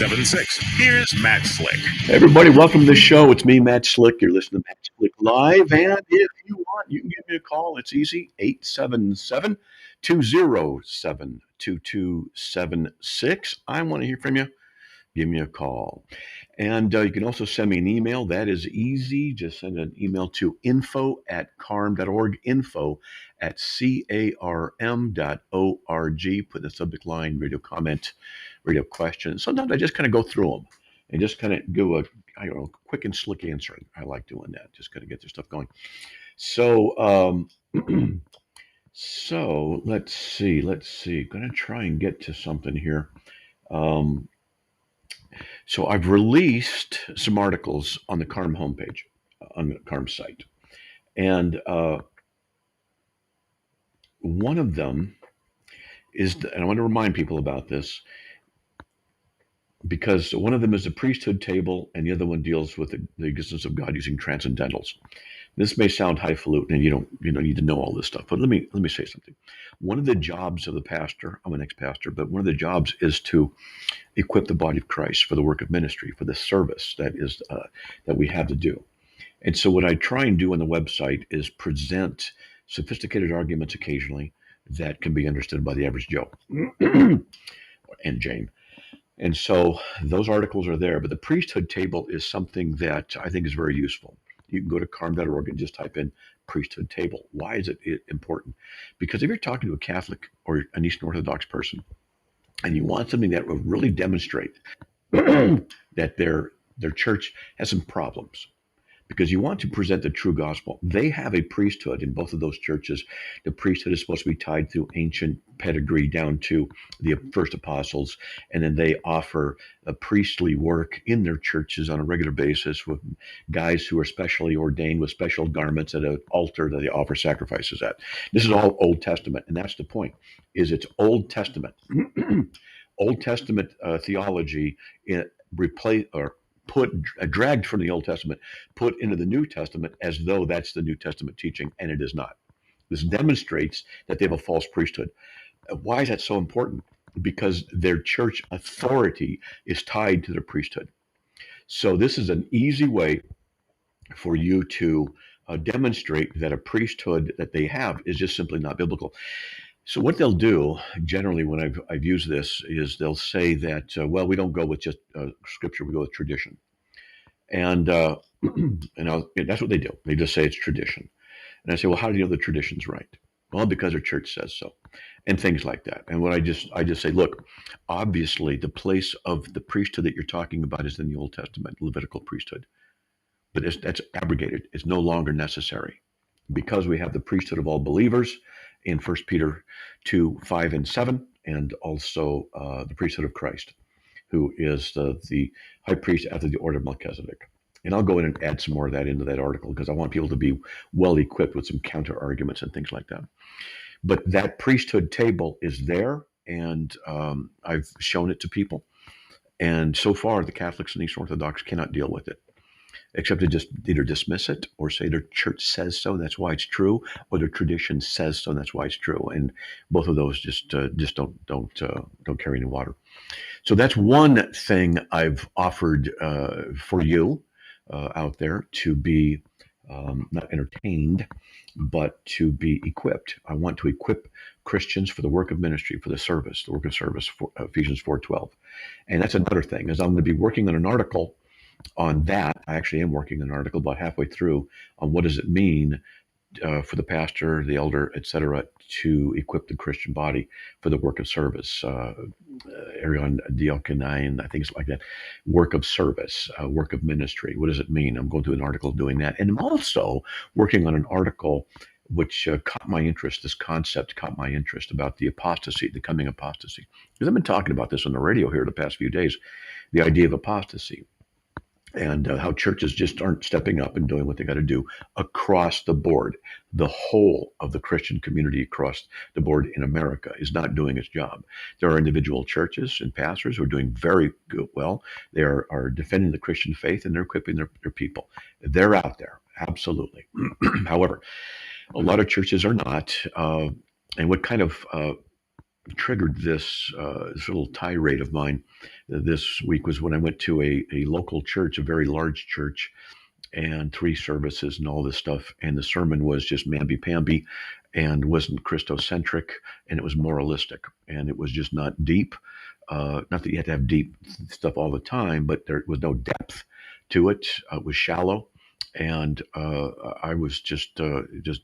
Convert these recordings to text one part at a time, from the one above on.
877-682-7276. Here's Matt Slick. Hey everybody, welcome to the show. It's me, Matt Slick. You're listening to Matt Slick Live. And if you want, you can give me a call. It's easy, 877-207-2276. I want to hear from you. Give me a call. And you can also send me an email. That is easy. Just send an email to info@carm.org, info@carm.org. Put in the subject line, radio comment, radio question. Sometimes I just kind of go through them and just kind of do a, quick and slick answering. I like doing that. Just kind of get their stuff going. So, so let's see. Going to try and get to something here. So I've released some articles on the CARM homepage, on the CARM site. And one of them is, and I want to remind people about this, because one of them is the priesthood table, and the other one deals with the existence of God using transcendentals. This may sound highfalutin, and you don't need to know all this stuff. But let me say something. One of the jobs of the pastor, I'm an ex-pastor, but one of the jobs is to equip the body of Christ for the work of ministry, for the service that we have to do. And so what I try and do on the website is present sophisticated arguments occasionally that can be understood by the average Joe and Jane. And so those articles are there. But the priesthood table is something that I think is very useful. You can go to carm.org and just type in priesthood table. Why is it important? Because if you're talking to a Catholic or an Eastern Orthodox person, and you want something that will really demonstrate that their church has some problems, because you want to present the true gospel. They have a priesthood in both of those churches. The priesthood is supposed to be tied through ancient pedigree down to the first apostles, and then they offer a priestly work in their churches on a regular basis with guys who are specially ordained with special garments at an altar that they offer sacrifices at. This is all Old Testament, and that's the point, is it's Old Testament. Old Testament theology dragged from the Old Testament, put into the New Testament as though that's the New Testament teaching, and it is not. This demonstrates that they have a false priesthood. Why is that so important? Because their church authority is tied to their priesthood. So this is an easy way for you to demonstrate that a priesthood that they have is just simply not biblical. So what they'll do, generally when I've used this, is they'll say that, well, we don't go with just scripture, we go with tradition. And that's what they do. They just say it's tradition. And I say, well, how do you know the tradition's right? Well, because our church says so, and things like that. And what I just say, look, obviously the place of the priesthood that you're talking about is in the Old Testament, Levitical priesthood. But that's abrogated. It's no longer necessary, because we have the priesthood of all believers in 1 Peter 2, 5, and 7, and also the priesthood of Christ, who is the high priest after the order of Melchizedek. And I'll go in and add some more of that into that article, because I want people to be well equipped with some counter arguments and things like that. But that priesthood table is there, and I've shown it to people. And so far, the Catholics and Eastern Orthodox cannot deal with it, except to just either dismiss it or say their church says so, that's why it's true, or their tradition says so, and that's why it's true. And both of those just don't carry any water. So that's one thing I've offered for you out there, to be not entertained, but to be equipped. I want to equip Christians for the work of ministry, for the service, the work of service, for Ephesians 4:12. And that's another thing, is I'm going to be working on an article on that. I actually am working an article about halfway through on what does it mean for the pastor, the elder, etc., to equip the Christian body for the work of service. Arion diakonai, and things like that. Work of service, work of ministry. What does it mean? I'm going through an article doing that. And I'm also working on an article which caught my interest. This concept caught my interest about the apostasy, the coming apostasy. Because I've been talking about this on the radio here the past few days, the idea of apostasy. And how churches just aren't stepping up and doing what they got to do across the board. The whole of the Christian community across the board in America is not doing its job. There are individual churches and pastors who are doing very good. Well, they are defending the Christian faith, and they're equipping their people. They're out there, absolutely. However, a lot of churches are not. And what kind of triggered this little tirade of mine this week was when I went to a local church, a very large church, and three services and all this stuff. And the sermon was just mamby-pamby and wasn't Christocentric, and it was moralistic, and it was just not deep. Not that you had to have deep stuff all the time, but there was no depth to it. It was shallow, and I was just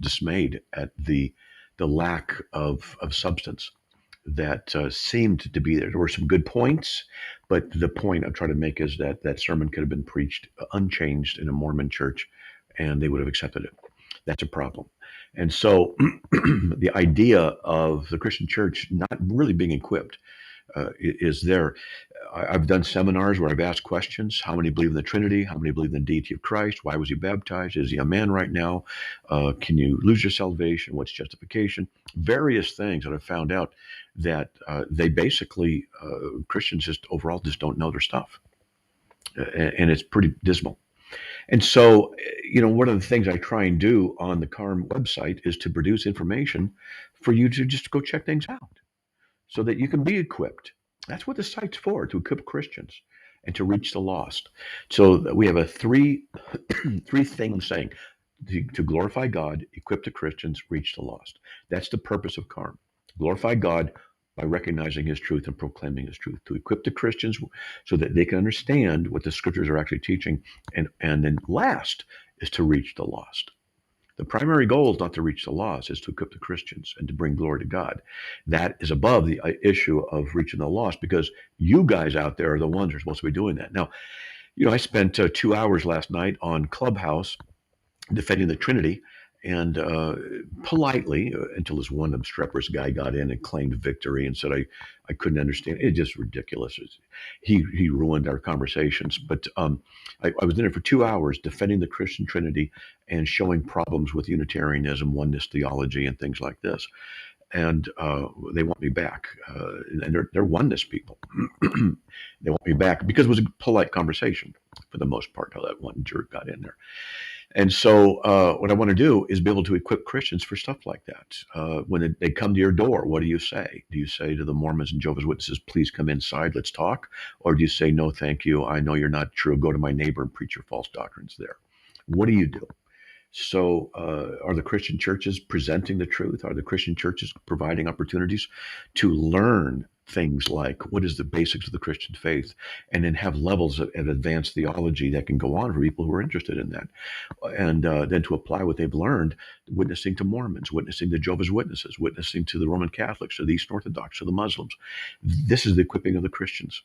dismayed at the lack of substance that seemed to be there. There were some good points, but the point I'm trying to make is that that sermon could have been preached unchanged in a Mormon church, and they would have accepted it. That's a problem. And so the idea of the Christian church not really being equipped is there. I've done seminars where I've asked questions. How many believe in the Trinity? How many believe in the deity of Christ? Why was he baptized? Is he a man right now? Can you lose your salvation? What's justification? Various things that I've found out that they basically, Christians just overall just don't know their stuff. And it's pretty dismal. And so, one of the things I try and do on the CARM website is to produce information for you to just go check things out so that you can be equipped. That's what the site's for, to equip Christians and to reach the lost. So we have a three things saying to glorify God, equip the Christians, reach the lost. That's the purpose of CARM. Glorify God by recognizing his truth and proclaiming his truth, to equip the Christians so that they can understand what the scriptures are actually teaching. And then last is to reach the lost. The primary goal is not to reach the lost, is to equip the Christians and to bring glory to God. That is above the issue of reaching the lost, because you guys out there are the ones who are supposed to be doing that. Now, I spent 2 hours last night on Clubhouse defending the Trinity, and politely, until this one obstreperous guy got in and claimed victory and said I couldn't understand. It's just ridiculous. He ruined our conversations. But I was in it for 2 hours defending the Christian Trinity and showing problems with Unitarianism, oneness theology, and things like this. And they want me back, and they're oneness people. They want me back because it was a polite conversation for the most part. How that one jerk got in there. And so, what I want to do is be able to equip Christians for stuff like that. When they come to your door, what do you say? Do you say to the Mormons and Jehovah's Witnesses, please come inside, let's talk? Or do you say, no, thank you, I know you're not true, go to my neighbor and preach your false doctrines there? What do you do? So, are the Christian churches presenting the truth? Are the Christian churches providing opportunities to learn things like what is the basics of the Christian faith, and then have levels of advanced theology that can go on for people who are interested in that, and then to apply what they've learned, witnessing to Mormons, witnessing to Jehovah's Witnesses, witnessing to the Roman Catholics, to the Eastern Orthodox, to the Muslims. This is the equipping of the Christians.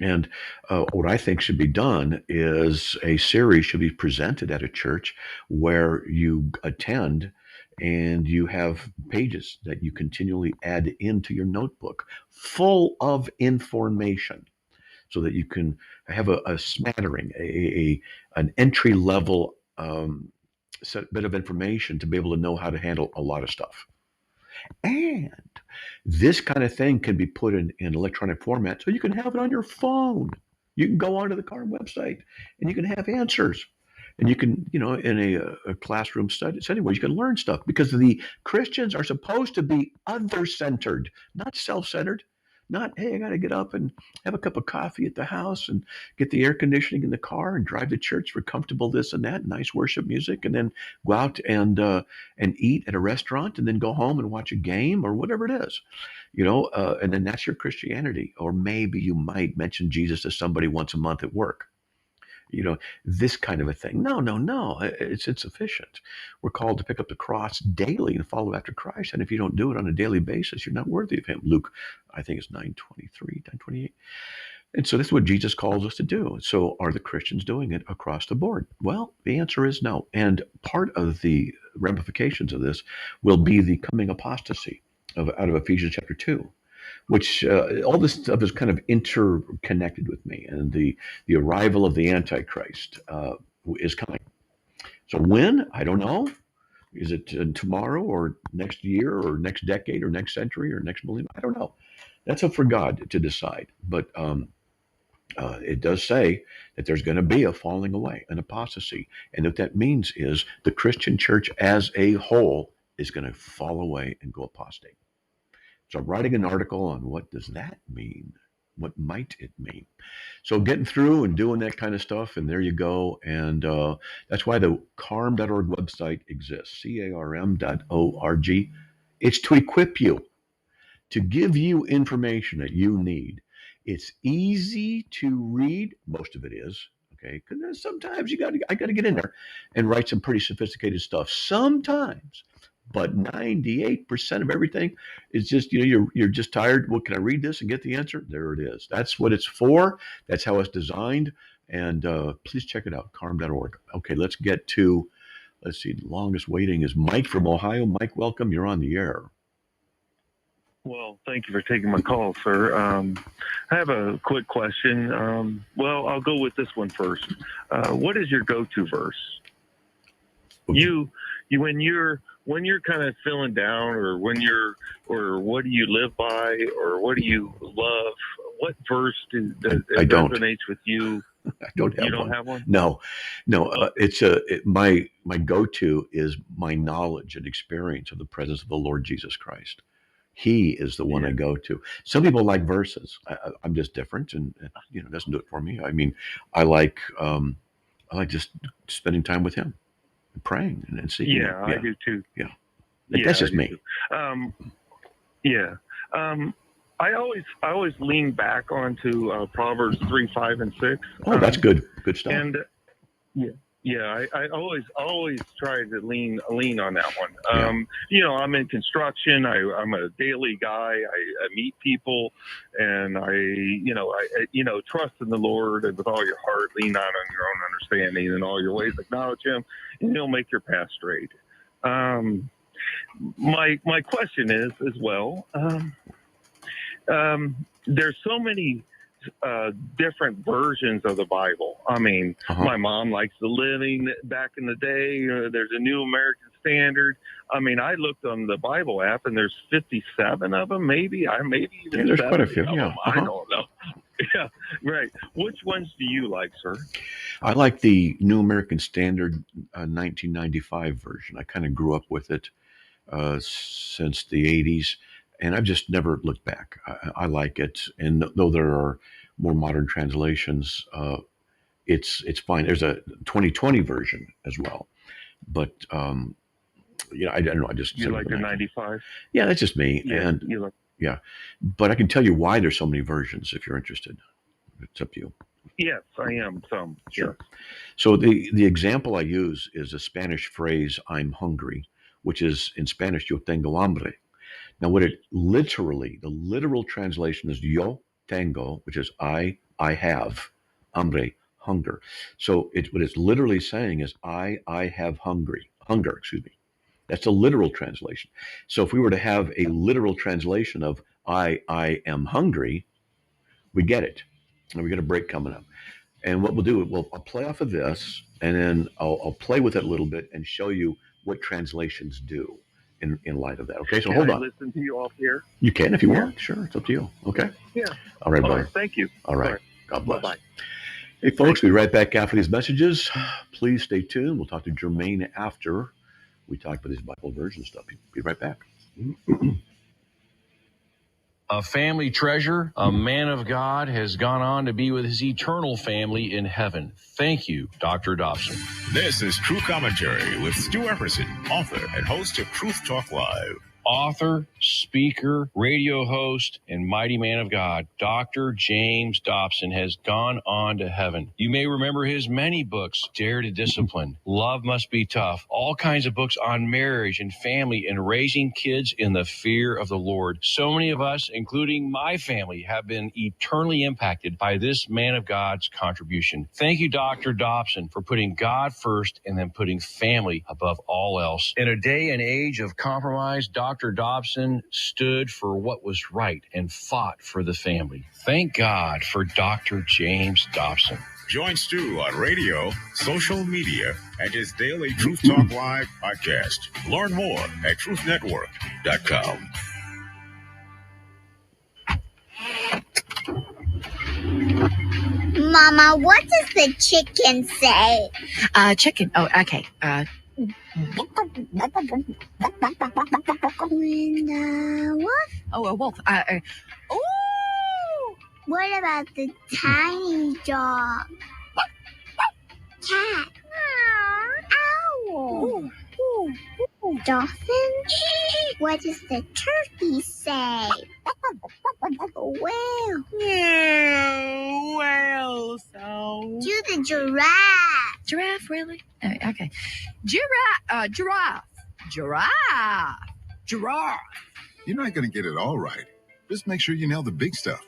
And what I think should be done is a series should be presented at a church where you attend, and you have pages that you continually add into your notebook full of information so that you can have a smattering, an entry level bit of information to be able to know how to handle a lot of stuff. And this kind of thing can be put in electronic format so you can have it on your phone. You can go onto the CARM website and you can have answers. And you can, in a classroom setting where you can learn stuff, because the Christians are supposed to be other centered, not self centered. Not, hey, I got to get up and have a cup of coffee at the house and get the air conditioning in the car and drive to church for comfortable this and that, nice worship music, and then go out and eat at a restaurant and then go home and watch a game or whatever it is, and then that's your Christianity. Or maybe you might mention Jesus to somebody once a month at work. This kind of a thing. No, it's insufficient. We're called to pick up the cross daily and follow after Christ. And if you don't do it on a daily basis, you're not worthy of him. Luke, I think it's 9:23, 9:28. And so this is what Jesus calls us to do. So are the Christians doing it across the board? Well, the answer is no. And part of the ramifications of this will be the coming apostasy out of Ephesians chapter 2, which all this stuff is kind of interconnected with me. And the arrival of the Antichrist is coming. So when? I don't know. Is it tomorrow or next year or next decade or next century or next millennium? I don't know. That's up for God to decide. But it does say that there's going to be a falling away, an apostasy. And what that means is the Christian church as a whole is going to fall away and go apostate. So I'm writing an article on what does that mean? What might it mean? So getting through and doing that kind of stuff, and there you go. And that's why the carm.org website exists, carm.org. It's to equip you, to give you information that you need. It's easy to read. Most of it is. Okay, because sometimes I got to get in there and write some pretty sophisticated stuff. Sometimes, but 98% of everything is just you're just tired. Well, can I read this and get the answer? There it is. That's what it's for. That's how it's designed. And please check it out, carm.org. Okay, let's get to. Let's see. The longest waiting is Mike from Ohio. Mike, welcome. You're on the air. Well, thank you for taking my call, sir. I have a quick question. Well, I'll go with this one first. What is your go-to verse? You when you're kind of feeling down, or what do you live by, or what do you love? What verse resonates with you? I don't have You don't one. have one? No. My go-to is my knowledge and experience of the presence of the Lord Jesus Christ. He is the one I go to. Some people like verses. I'm just different, and it doesn't do it for me. I mean, I like just spending time with Him, and praying and seeking Him. I do too. Yeah, that's just me. I always lean back onto Proverbs 3, 5, and 6. Oh, that's good stuff. And I always try to lean on that one. I'm in construction. I'm a daily guy. I meet people, and I trust in the Lord, and with all your heart, lean not on your own understanding, and all your ways acknowledge Him, and He'll make your path straight. My question is as well. There's so many different versions of the Bible. I mean, my mom likes the Living back in the day. There's a New American Standard. I mean, I looked on the Bible app, and there's 57 of them, maybe even there's 70 quite a few. of Yeah, them. I don't know. Yeah, right. Which ones do you like, sir? I like the New American Standard 1995 version. I kind of grew up with it since the 80s, and I've just never looked back. I like it, and though there are more modern translations, it's fine. There's a 2020 version as well, but I don't know. I just You like the 95? Yeah, that's just me. Yeah, And but I can tell you why there's so many versions if you're interested. It's up to you. Yes, I am. Sure. So the example I use is a Spanish phrase, "I'm hungry," which is in Spanish, "Yo tengo hambre." Now, the literal translation is "Yo tengo," which is I have, hambre, hunger. So what it's literally saying is I have hunger. Excuse me. That's a literal translation. So if we were to have a literal translation of I am hungry, we get it. And we got a break coming up. And what we'll do, I'll play off of this, and then I'll play with it a little bit and show you what translations do in light of that. Okay, so hold on. Can I listen to you off here? You can if you want. Sure, it's up to you. Okay? Yeah. All right, brother. Thank you. All right. God bless. Bye-bye. Hey, folks, we'll be right back after these messages. Please stay tuned. We'll talk to Jermaine after we talk about these Bible version stuff. Be right back. A family treasure, a man of God, has gone on to be with his eternal family in heaven. Thank you, Dr. Dobson. This is True Commentary with Stu Epperson, author and host of Truth Talk Live. Author, speaker, radio host, and mighty man of God, Dr. James Dobson has gone on to heaven. You may remember his many books, Dare to Discipline, Love Must Be Tough, all kinds of books on marriage and family and raising kids in the fear of the Lord. So many of us, including my family, have been eternally impacted by this man of God's contribution. Thank you, Dr. Dobson, for putting God first and then putting family above all else. In a day and age of compromise, Dr. Dobson stood for what was right and fought for the family. Thank God for Dr. James Dobson. Join Stu on radio, social media, and his daily Truth Talk Live podcast. Learn more at truthnetwork.com. Mama, what does the chicken say? Chicken. Oh, okay. And wolf? Oh, a wolf. Oh! What about the tiny dog? Cat? Owl? Dolphin? What does the turkey say? Whale? Whale sound. Do the giraffe? Giraffe, really? Oh, okay. Giraffe. Giraffe. You're not going to get it all right. Just make sure you nail the big stuff,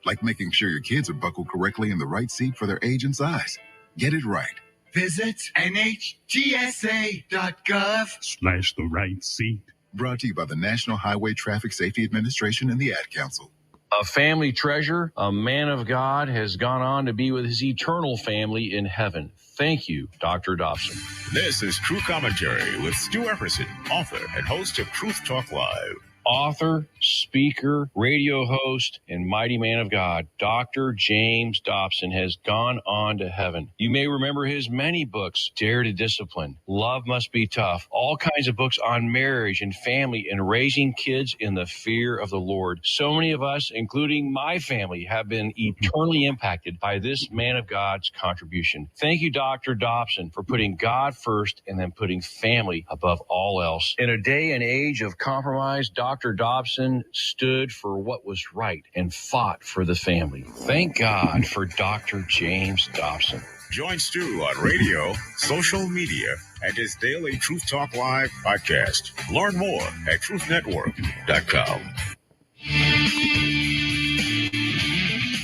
like making sure your kids are buckled correctly in the right seat for their age and size. Get it right. Visit NHTSA.gov/the right seat. Brought to you by the National Highway Traffic Safety Administration and the Ad Council. A family treasure, a man of God, has gone on to be with his eternal family in heaven. Thank you, Dr. Dobson. This is True Commentary with Stu Epperson, author and host of Truth Talk Live. Author, speaker, radio host, and mighty man of God, Dr. James Dobson has gone on to heaven. You may remember his many books, Dare to Discipline, Love Must Be Tough, all kinds of books on marriage and family and raising kids in the fear of the Lord. So many of us, including my family, have been eternally impacted by this man of God's contribution. Thank you, Dr. Dobson, for putting God first and then putting family above all else. In a day and age of compromise, Dr. Dobson stood for what was right and fought for the family. Thank God for Dr. James Dobson. Join Stu on radio, social media, and his daily Truth Talk Live podcast. Learn more at truthnetwork.com.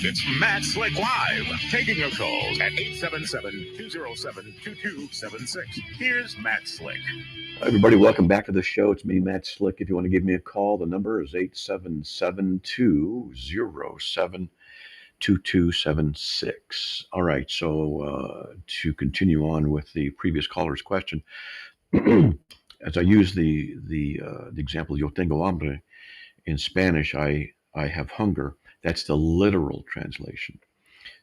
It's Matt Slick Live, taking your calls at 877-207-2276. Here's Matt Slick. Hi, everybody, welcome back to the show. It's me, Matt Slick. If you want to give me a call, the number is 877-207-2276. All right, so to continue on with the previous caller's question, as I use the example, yo tengo hambre, in Spanish, I have hunger. That's the literal translation.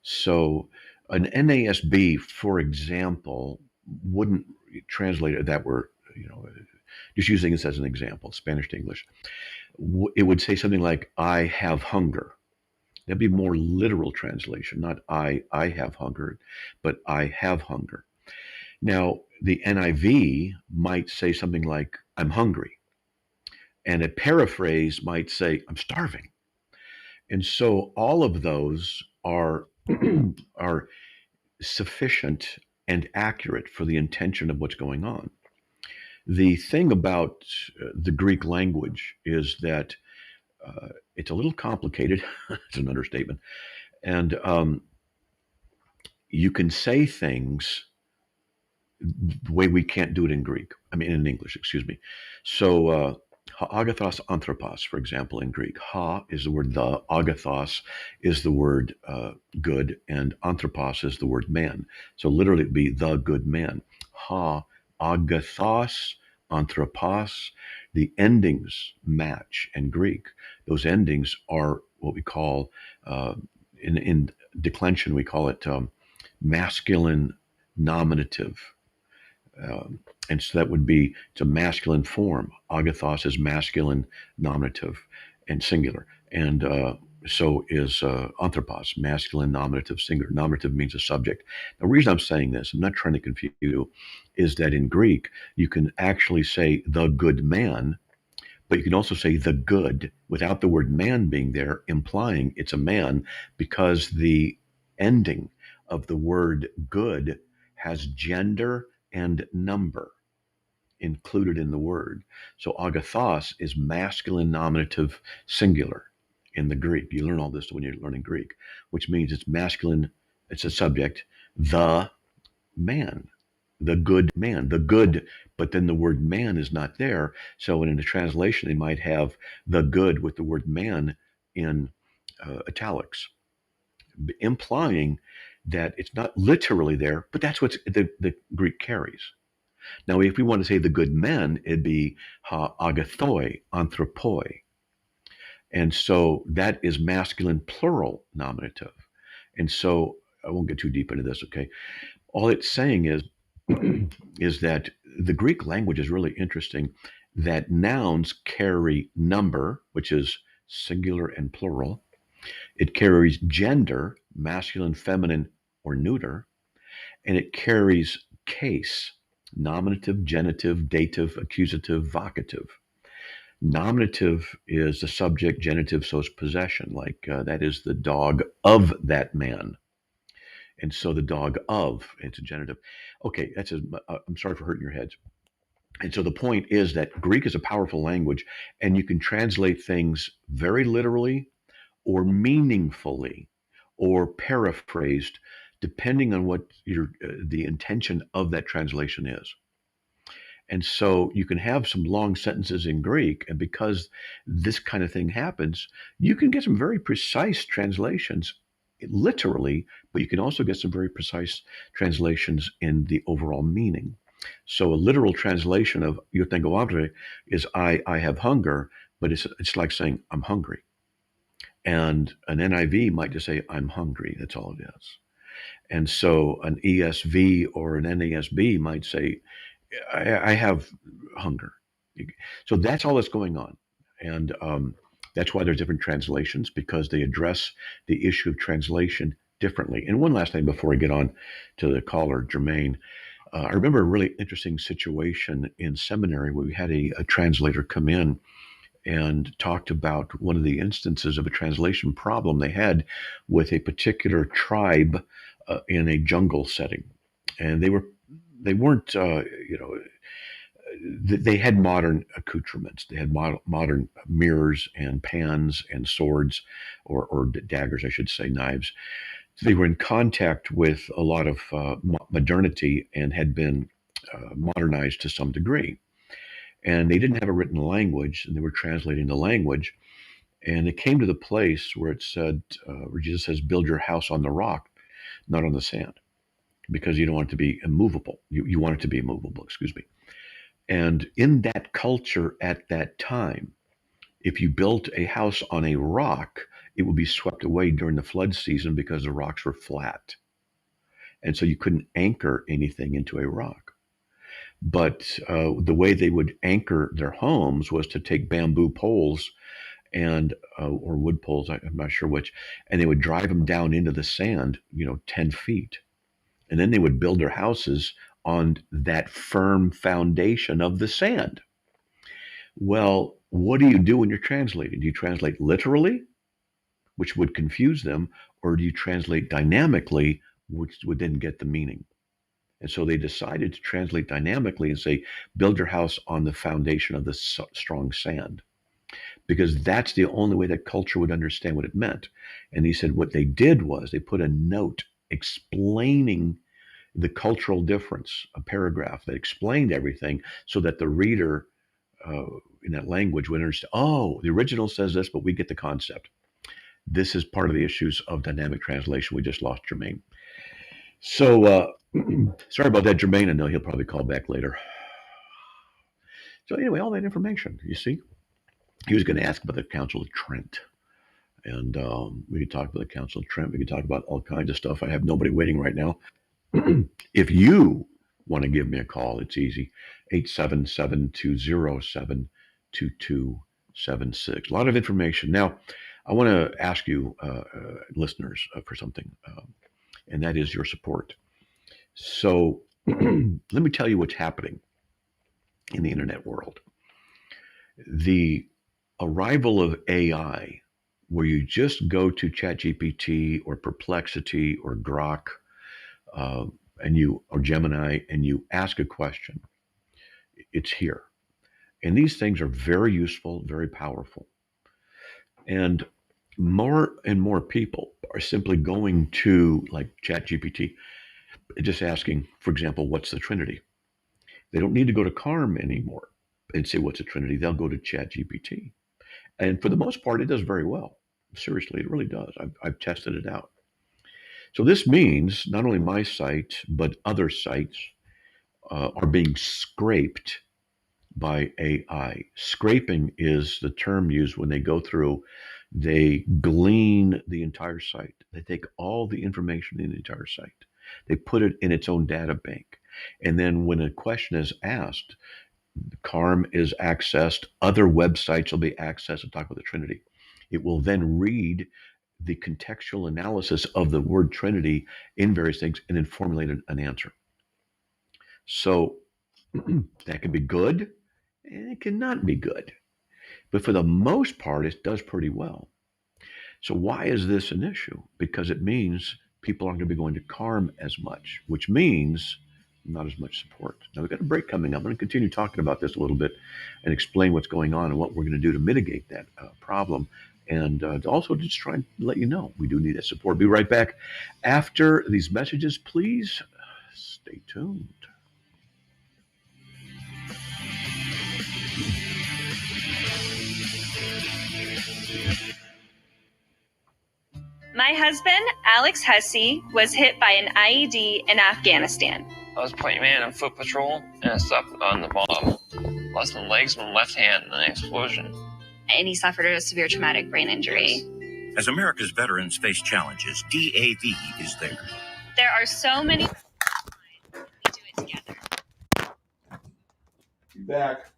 So an NASB, for example, wouldn't translate that word, just using this as an example, Spanish to English. It would say something like, I have hunger. That'd be more literal translation, not I have hunger, but I have hunger. Now, the NIV might say something like, I'm hungry. And a paraphrase might say, I'm starving. And so all of those are sufficient and accurate for the intention of what's going on. The thing about the Greek language is that it's a little complicated. It's an understatement. And you can say things the way we can't do it in in English, excuse me. So, agathos anthropos, for example, in Greek. Ha is the word the, agathos is the word good, and anthropos is the word man. So literally it'd be the good man. Ha, agathos, anthropos. The endings match in Greek. Those endings are what we call, in declension, we call it masculine nominative. And so that would be, it's a masculine form. Agathos is masculine nominative and singular. And so is anthropos, masculine nominative singular. Nominative means a subject. The reason I'm saying this, I'm not trying to confuse you, is that in Greek, you can actually say the good man, but you can also say the good without the word man being there, implying it's a man, because the ending of the word good has gender and number included in the word. So agathos is masculine nominative singular in the Greek. You learn all this when you're learning Greek, which means it's masculine, it's a subject, the man, the good man, the good, but then the word man is not there. So in a translation, they might have the good with the word man in italics, implying that it's not literally there, but that's what the Greek carries. Now, if we want to say the good men, it'd be ha agathoi, anthropoi. And so that is masculine plural nominative. And so I won't get too deep into this, okay? All it's saying is is that the Greek language is really interesting, that nouns carry number, which is singular and plural. It carries gender, masculine, feminine, or neuter, and it carries case, nominative, genitive, dative, accusative, vocative. Nominative is the subject, genitive, so it's possession, like that is the dog of that man. And so the dog of, it's a genitive. Okay, I'm sorry for hurting your heads. And so the point is that Greek is a powerful language, and you can translate things very literally or meaningfully or paraphrased, depending on what the intention of that translation is. And so you can have some long sentences in Greek, and because this kind of thing happens, you can get some very precise translations literally, but you can also get some very precise translations in the overall meaning. So a literal translation of "yo tengo hambre" is I have hunger, but it's like saying I'm hungry. And an NIV might just say I'm hungry. That's all it is. And so an ESV or an NASB might say I have hunger. So that's all that's going on. And that's why there's different translations, because they address the issue of translation differently. And one last thing before I get on to the caller, Jermaine. I remember a really interesting situation in seminary where we had a translator come in and talked about one of the instances of a translation problem they had with a particular tribe in a jungle setting. And they weren't, they had modern accoutrements. They had modern mirrors and pans and swords, or daggers, I should say, knives. They were in contact with a lot of modernity and had been modernized to some degree. And they didn't have a written language, and they were translating the language. And it came to the place where it said, where Jesus says, "Build your house on the rock, not on the sand," because you don't want it to be immovable. You want it to be immovable, excuse me. And in that culture at that time, if you built a house on a rock, it would be swept away during the flood season because the rocks were flat. And so you couldn't anchor anything into a rock. But the way they would anchor their homes was to take bamboo poles and or wood poles, I'm not sure which, and they would drive them down into the sand, 10 feet. And then they would build their houses on that firm foundation of the sand. Well, what do you do when you're translating? Do you translate literally, which would confuse them, or do you translate dynamically, which would then get the meaning? And so they decided to translate dynamically and say, "Build your house on the foundation of the strong sand," because that's the only way that culture would understand what it meant. And he said what they did was they put a note explaining the cultural difference, a paragraph that explained everything so that the reader in that language would understand, oh, the original says this, but we get the concept. This is part of the issues of dynamic translation. We just lost Jermaine. So sorry about that, Jermaine. I know he'll probably call back later. So anyway, all that information, you see. He was going to ask about the Council of Trent. And we could talk about the Council of Trent. We could talk about all kinds of stuff. I have nobody waiting right now. If you want to give me a call, it's easy. 877-207-2276. A lot of information. Now, I want to ask you, listeners, for something, and that is your support. So let me tell you what's happening in the internet world. The arrival of AI, where you just go to ChatGPT or Perplexity or Grok, or Gemini, and you ask a question, it's here. And these things are very useful, very powerful. And more people are simply going to, like, ChatGPT, just asking, for example, what's the Trinity? They don't need to go to CARM anymore and say, what's a Trinity? They'll go to ChatGPT. And for the most part, it does very well. Seriously, it really does. I've tested it out. So this means not only my site, but other sites are being scraped by AI. Scraping is the term used when they go through, they glean the entire site. They take all the information in the entire site. They put it in its own data bank. And then when a question is asked, CARM is accessed. Other websites will be accessed to talk about the Trinity. It will then read the contextual analysis of the word Trinity in various things and then formulate an answer. So that can be good and it cannot be good. But for the most part, it does pretty well. So why is this an issue? Because it means people aren't going to be going to CARM as much, which means not as much support. Now we've got a break coming up. I'm going to continue talking about this a little bit and explain what's going on and what we're going to do to mitigate that problem. And also just try and let you know we do need that support. Be right back after these messages. Please stay tuned. My husband, Alex Hussey, was hit by an IED in Afghanistan. I was point man on foot patrol, and I stepped on the bomb. Lost my legs and my left hand in an explosion. And he suffered a severe traumatic brain injury. As America's veterans face challenges, DAV is there. There are so many ways we do it together. Be back.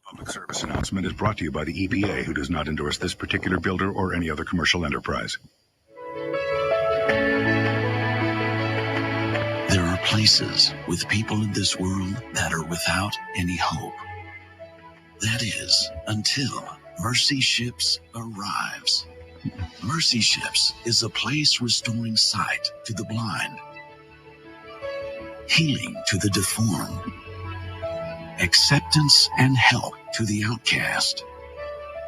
Public service announcement is brought to you by the EPA, who does not endorse this particular builder or any other commercial enterprise. There are places with people in this world that are without any hope. That is, until Mercy Ships arrives. Mercy Ships is a place restoring sight to the blind, healing to the deformed, acceptance and help to the outcast,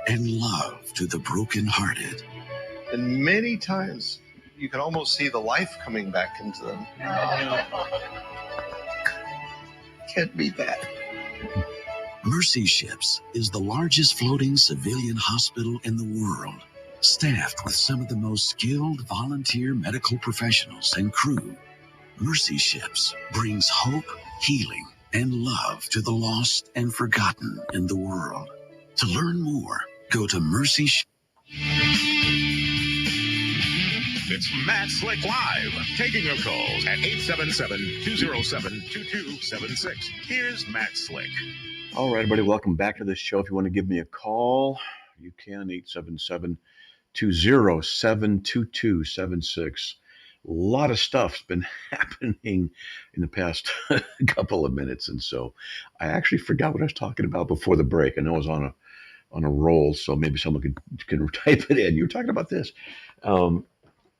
and love to the brokenhearted. And many times you can almost see the life coming back into them. Can't beat that. Mercy Ships is the largest floating civilian hospital in the world, staffed with some of the most skilled volunteer medical professionals and crew. Mercy Ships brings hope, healing, and love to the lost and forgotten in the world. To learn more, go to Mercy Ships. It's Matt Slick Live, taking your calls at 877-207-2276. Here's Matt Slick. All right, everybody, welcome back to the show. If you want to give me a call, you can, 877-207-2276. A lot of stuff's been happening in the past couple of minutes, and so I actually forgot what I was talking about before the break. I know I was on a roll, so maybe someone can type it in. You were talking about this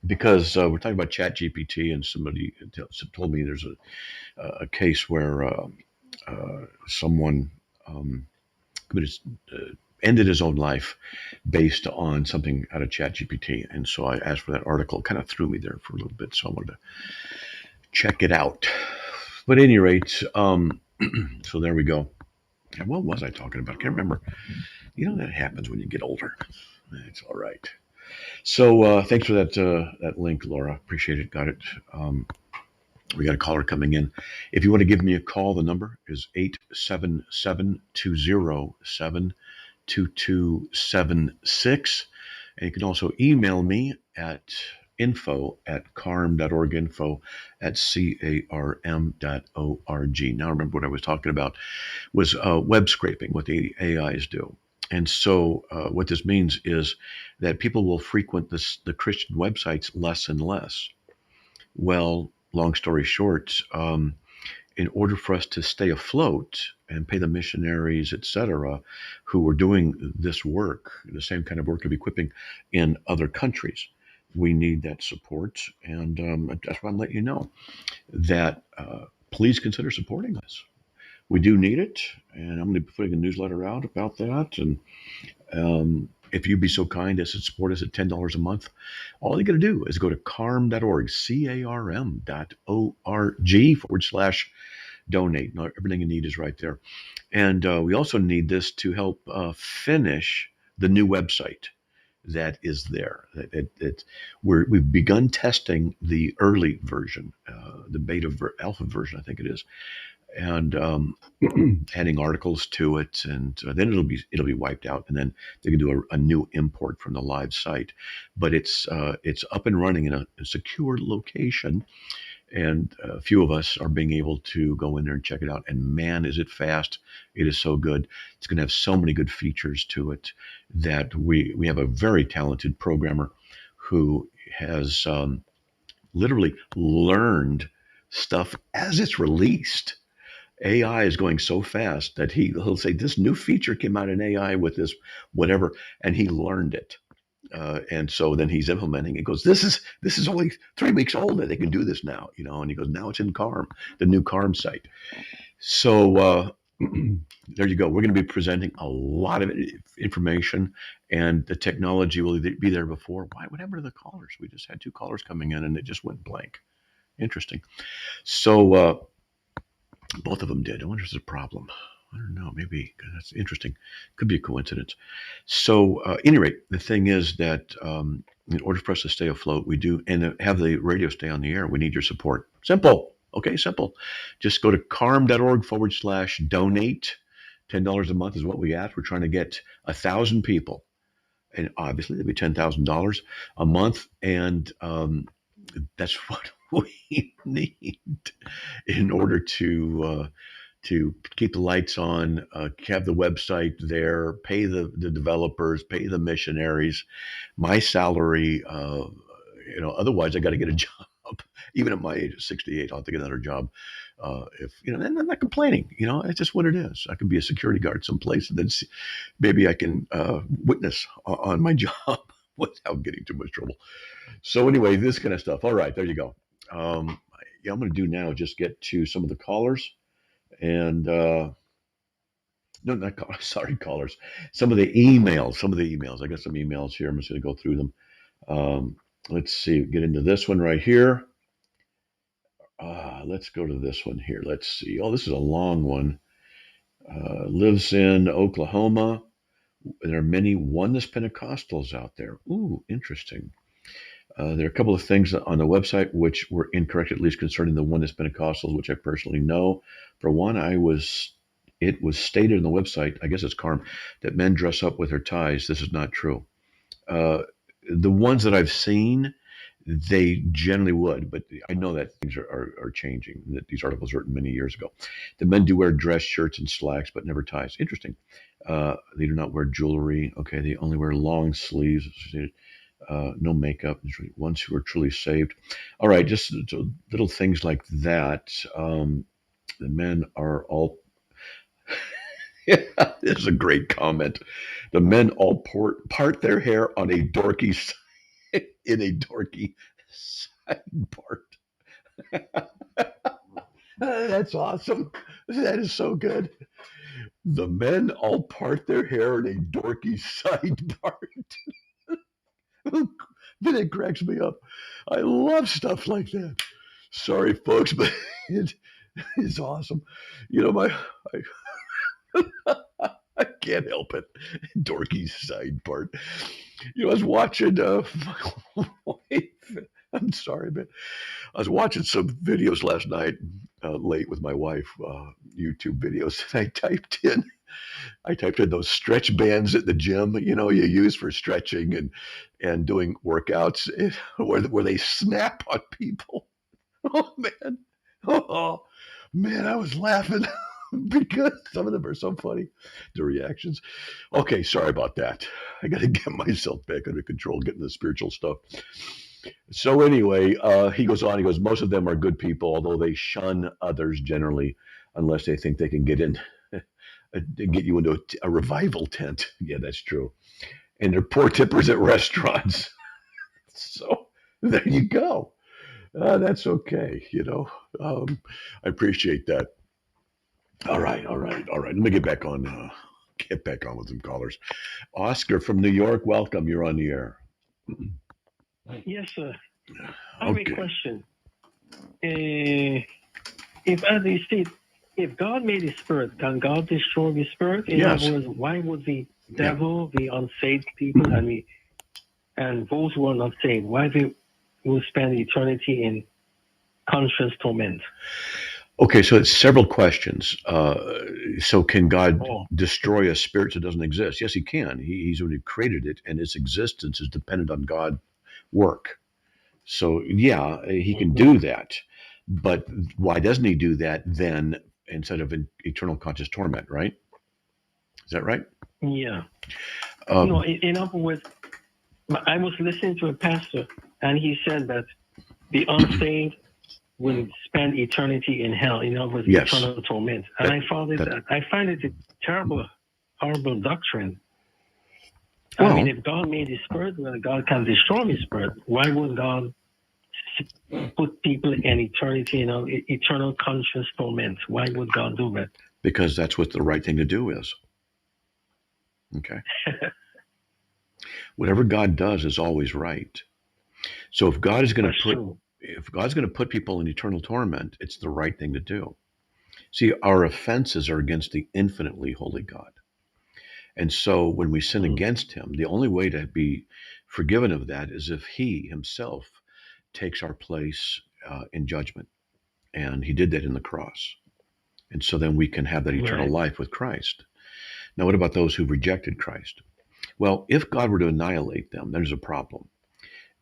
because we're talking about ChatGPT, and somebody told me there's a case where someone ended his own life based on something out of ChatGPT. And so I asked for that article. It kind of threw me there for a little bit, so I wanted to check it out. But at any rate, so there we go. And what was I talking about? I can't remember. You know, that happens when you get older. It's all right. So thanks for that link, Laura. Appreciate it. Got it. We got a caller coming in. If you want to give me a call, the number is 877-207-2276. And you can also email me at info@carm.org, info@carm.org. Now, remember what I was talking about was web scraping, what the AIs do. And so what this means is that people will frequent the Christian websites less and less. Well, long story short, in order for us to stay afloat and pay the missionaries, etc., who were doing this work, the same kind of work of equipping in other countries, we need that support. And that's why I'm letting you know that please consider supporting us. We do need it, and I'm going to be putting a newsletter out about that. And if you'd be so kind as to support us at $10 a month, all you got to do is go to carm.org, carm.org/donate. Now, everything you need is right there. And we also need this to help finish the new website that is there. We've begun testing the early version, the beta alpha version, I think it is, and adding articles to it, and then it'll be wiped out, and then they can do a new import from the live site. But it's up and running in a secure location, and a few of us are being able to go in there and check it out. And man, is it fast! It is so good. It's going to have so many good features to it that we have a very talented programmer who has literally learned stuff as it's released. AI is going so fast that he'll say, this new feature came out in AI with this whatever, and he learned it. And so then he's implementing it. Goes, this is only 3 weeks old that they can do this now, and he goes, now it's in Carm, the new Carm site. So there you go. We're going to be presenting a lot of information, and the technology will be there before. What happened to the callers? We just had 2 callers coming in and it just went blank. Interesting. So, both of them did. I wonder if there's a problem. I don't know. Maybe that's interesting. Could be a coincidence. So, at any rate, the thing is that in order for us to stay afloat, we do, and have the radio stay on the air, we need your support. Simple. Okay, simple. Just go to carm.org/donate. $10 a month is what we ask. We're trying to get 1,000 people, and obviously it'll be $10,000 a month, and that's what we need in order to keep the lights on, have the website there, pay the developers, pay the missionaries, my salary. Otherwise I got to get a job. Even at my age of 68, I'll have to get another job. And I'm not complaining. It's just what it is. I can be a security guard someplace, and then maybe I can witness on my job without getting too much trouble. So anyway, this kind of stuff. All right, there you go. I'm going to do now just get to some of the callers, and no, not callers. Sorry, callers. Some of the emails. I got some emails here. I'm just going to go through them. Let's see. Get into this one right here. Let's go to this one here. Let's see. Oh, this is a long one. Lives in Oklahoma. There are many Oneness Pentecostals out there. Ooh, interesting. There are a couple of things on the website which were incorrect, at least concerning the Oneness Pentecostals, which I personally know. For one, it was stated on the website, I guess it's Carm, that men dress up with their ties. This is not true. The ones that I've seen, they generally would, but I know that things are changing, that these articles were written many years ago. The men do wear dress shirts and slacks, but never ties. Interesting. They do not wear jewelry. Okay, they only wear long sleeves. No makeup. Ones who are truly saved. All right, just little things like that. The men are all... Yeah, this is a great comment. The men all part their hair on a dorky in a dorky side part. That's awesome. That is so good. The men all part their hair in a dorky side part. Then it cracks me up. I love stuff like that. Sorry, folks, but it's awesome. I can't help it. Dorky side part. I was watching my wife. I'm sorry, man. I was watching some videos last night, late with my wife, YouTube videos, and I typed in those stretch bands at the gym, you use for stretching and doing workouts where they snap on people. Oh man. Oh man, I was laughing because some of them are so funny, the reactions. Okay, sorry about that. I got to get myself back under control, getting the spiritual stuff. So anyway, he goes on, most of them are good people, although they shun others generally, unless they think they can get you into a revival tent. Yeah, that's true. And they're poor tippers at restaurants. So there you go. That's okay. I appreciate that. All right. Let me get back on with some callers. Oscar from New York, welcome. You're on the air. Yes, sir. I have a question. If God made a spirit, can God destroy the spirit? In Yes. other words, why would the devil, the unsaved people, and those who are not saved, why they will spend eternity in conscious torment? Okay, so it's several questions. So can God destroy a spirit that doesn't exist? Yes, he can. He's already created it, and its existence is dependent on God's work. So yeah, he can do that. But why doesn't he do that then instead of in eternal conscious torment, right? Is that right? Yeah. In other words, I was listening to a pastor, and he said that the unsaved will spend eternity in hell. In other words, Yes. eternal torment. And I find it a terrible, horrible doctrine. Well, I mean, if God made his spirit, well, God can destroy his spirit. Why would God put people in eternity, eternal conscious torment? Why would God do that? because that's what the right thing to do is. Okay. Whatever God does is always right. So if God is going to put people in eternal torment, it's the right thing to do. See, our offenses are against the infinitely holy God. And so when we sin against him, the only way to be forgiven of that is if he himself takes our place in judgment. And he did that in the cross. And so then we can have that eternal life with Christ. Now, what about those who've rejected Christ? Well, if God were to annihilate them, there's a problem.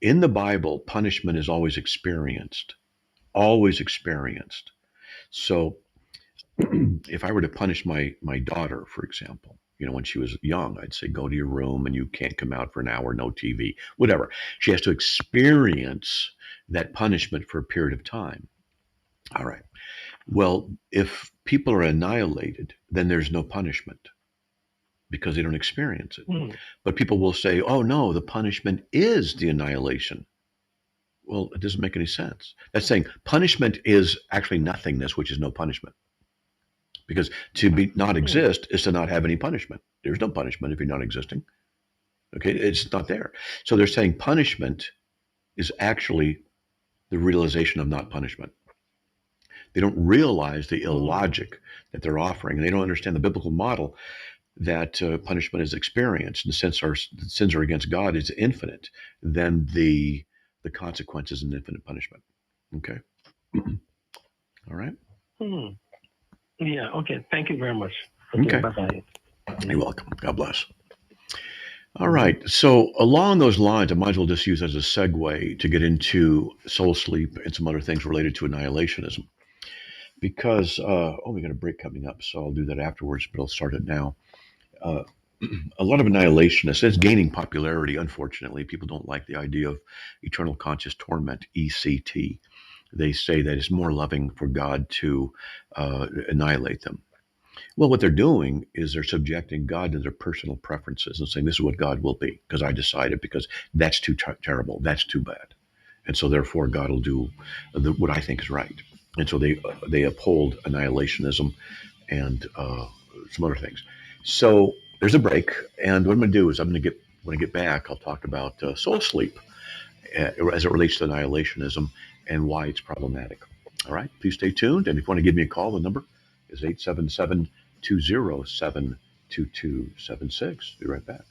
In the Bible, punishment is always experienced. Always experienced. So if I were to punish my daughter, for example, when she was young, I'd say, go to your room and you can't come out for an hour, no TV, whatever. She has to experience that punishment for a period of time. All right. Well, if people are annihilated, then there's no punishment because they don't experience it. But people will say, oh no, the punishment is the annihilation. Well, it doesn't make any sense. That's saying punishment is actually nothingness, which is no punishment. Because to not exist is to not have any punishment. There's no punishment if you're not existing. Okay, it's not there. So they're saying punishment is actually the realization of not punishment. They don't realize the illogic that they're offering, and they don't understand the biblical model that punishment is experienced. And since our sins are against God is infinite, then the consequence is an infinite punishment. Okay. All right. Yeah, okay. Thank you very much. Okay. Bye-bye. You're welcome. God bless. All right. So along those lines, I might as well just use as a segue to get into soul sleep and some other things related to annihilationism. Because, we got a break coming up, so I'll do that afterwards, but I'll start it now. A lot of annihilationists, it's gaining popularity, unfortunately. People don't like the idea of eternal conscious torment, ECT. They say that it's more loving for God to annihilate them. Well, what they're doing is they're subjecting God to their personal preferences and saying, this is what God will be, because I decided, because that's too terrible, that's too bad. And so therefore God will do what I think is right. And so they uphold annihilationism and some other things. So there's a break, and what I'm going to do is when I get back, I'll talk about soul sleep as it relates to annihilationism and why it's problematic. All right, please stay tuned, and if you want to give me a call, the number is 877-207-2276. Be right back.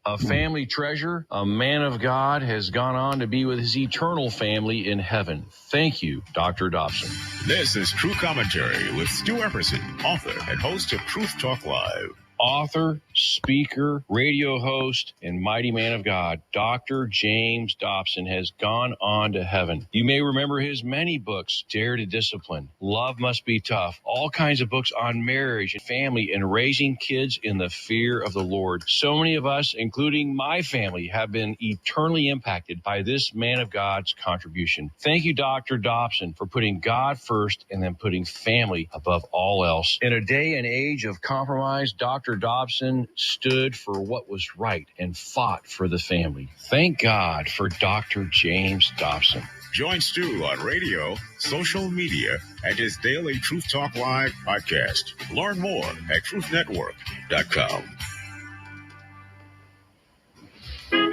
A family treasure, a man of God, has gone on to be with his eternal family in heaven. Thank you, Dr. Dobson. This is True Commentary with Stu Epperson, author and host of Truth Talk Live. Author, speaker, radio host, and mighty man of God, Dr. James Dobson has gone on to heaven. You may remember his many books, Dare to Discipline, Love Must Be Tough, all kinds of books on marriage and family and raising kids in the fear of the Lord. So many of us, including my family, have been eternally impacted by this man of God's contribution. Thank you, Dr. Dobson, for putting God first and then putting family above all else. In a day and age of compromise, Dr. Dobson stood for what was right and fought for the family. Thank God for Dr. James Dobson. Join Stu on radio, social media, and his daily Truth Talk Live podcast. Learn more at truthnetwork.com.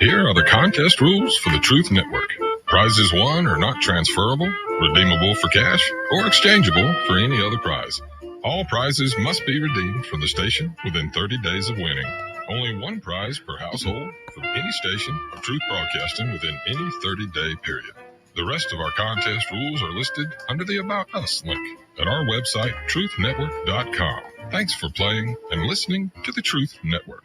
Here are the contest rules for the Truth Network. Prizes won are not transferable, redeemable for cash, or exchangeable for any other prize. All prizes must be redeemed from the station within 30 days of winning. Only one prize per household from any station of Truth Broadcasting within any 30-day period. The rest of our contest rules are listed under the About Us link at our website, truthnetwork.com. Thanks for playing and listening to the Truth Network.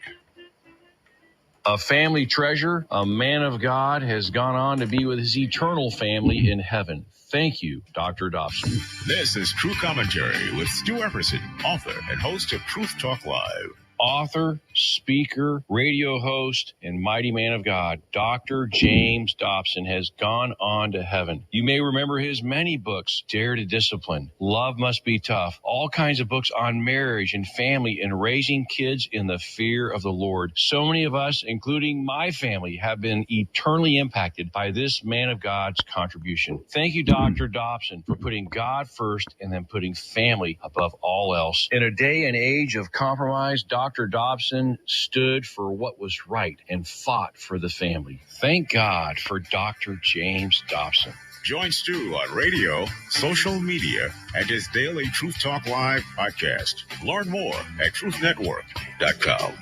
A family treasure, a man of God, has gone on to be with his eternal family in heaven. Thank you, Dr. Dobson. This is True Commentary with Stu Epperson, author and host of Truth Talk Live. Author, speaker, radio host, and mighty man of God, Dr. James Dobson has gone on to heaven. You may remember his many books, Dare to Discipline, Love Must Be Tough, all kinds of books on marriage and family and raising kids in the fear of the Lord. So many of us, including my family, have been eternally impacted by this man of God's contribution. Thank you, Dr. Dobson, for putting God first and then putting family above all else. In a day and age of compromise, Dr. Dobson stood for what was right and fought for the family. Thank God for Dr. James Dobson. Join Stu on radio, social media, and his daily Truth Talk Live podcast. Learn more at truthnetwork.com.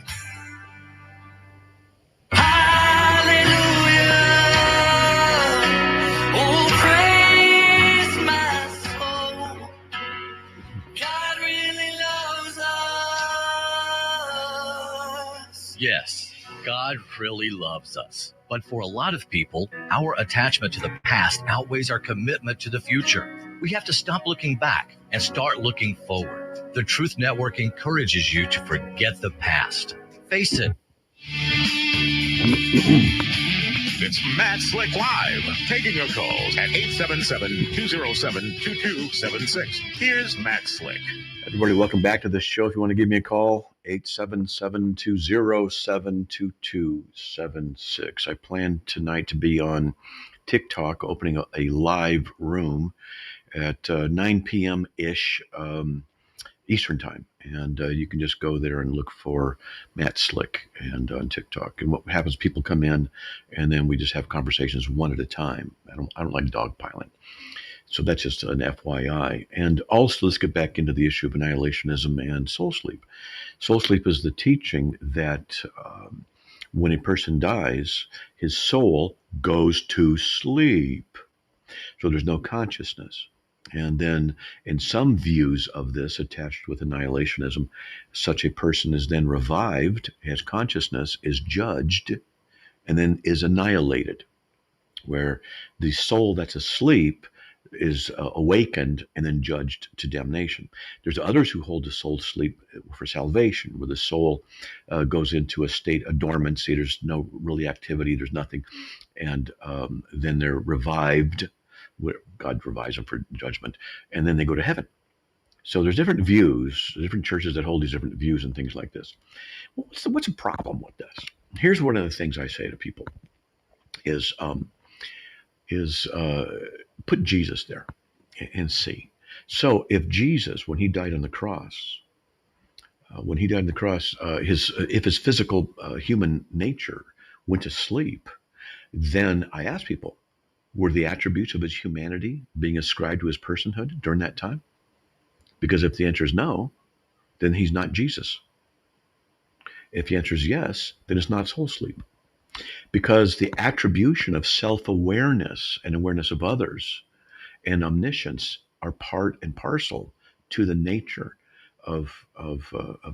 Yes, God really loves us. But for a lot of people, our attachment to the past outweighs our commitment to the future. We have to stop looking back and start looking forward. The Truth Network encourages you to forget the past. Face it. It's Matt Slick Live, taking your calls at 877-207-2276. Here's Matt Slick. Everybody, welcome back to the show. If you want to give me a call, 877-207-2276. I plan tonight to be on TikTok, opening a live room at 9 p.m.-ish Eastern Time. And you can just go there and look for Matt Slick and on TikTok. And what happens, people come in and then we just have conversations one at a time. I don't like dogpiling. So that's just an FYI. And also, let's get back into the issue of annihilationism and soul sleep. Soul sleep is the teaching that when a person dies, his soul goes to sleep. So there's no consciousness. And then in some views of this attached with annihilationism, such a person is then revived, has consciousness, is judged, and then is annihilated, where the soul that's asleep is awakened and then judged to damnation. There's others who hold the soul sleep for salvation, where the soul goes into a state of dormancy. There's no really activity. There's nothing. And then they're revived. God revives them for judgment. And then they go to heaven. So there's different views, different churches that hold these different views and things like this. What's the problem with this? Here's one of the things I say to people is put Jesus there and see. So if Jesus, when he died on the cross, if his physical human nature went to sleep, then I ask people, were the attributes of his humanity being ascribed to his personhood during that time? Because if the answer is no, then he's not Jesus. If the answer is yes, then it's not soul sleep. Because the attribution of self-awareness and awareness of others and omniscience are part and parcel to the nature of